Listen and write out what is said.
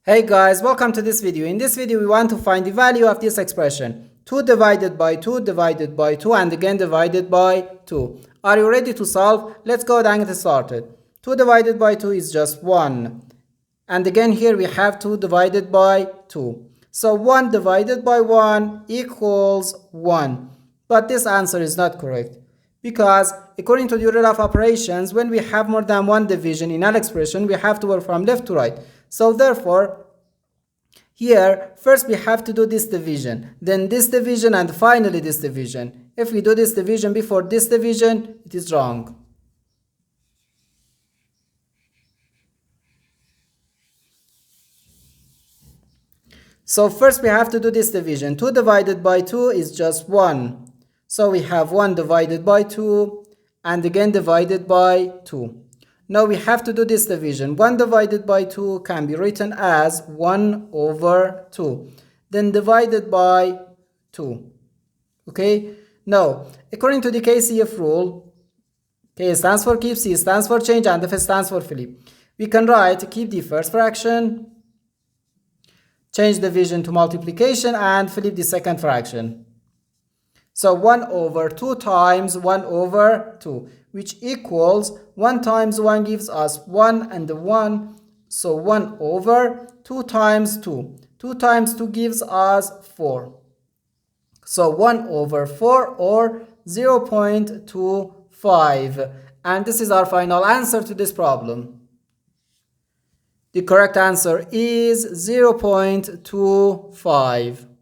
Hey guys, welcome to this video. In this video, we want to find the value of this expression. 2 divided by 2 divided by 2 and again divided by 2. Are you ready to solve? Let's go ahead and get started. 2 divided by 2 is just 1. And again here we have 2 divided by 2. So 1 divided by 1 equals 1. But this answer is not correct. Because according to the order of operations, when we have more than one division in an expression, we have to work from left to right. So therefore, here, first we have to do this division, then this division, and finally this division. If we do this division before this division, it is wrong. So first we have to do this division. 2 divided by 2 is just 1. So we have 1 divided by 2 and again divided by 2. Now we have to do this division. 1 divided by 2 can be written as 1 over 2. Then divided by 2. Okay? Now, according to the KCF rule, K stands for keep, C stands for change, and F stands for flip. We can write keep the first fraction, change division to multiplication, and flip the second fraction. So 1 over 2 times 1 over 2, which equals 1 times 1 gives us 1 and 1. So 1 over 2 times 2. 2 times 2 gives us 4. So 1 over 4 or 0.25. And this is our final answer to this problem. The correct answer is 0.25.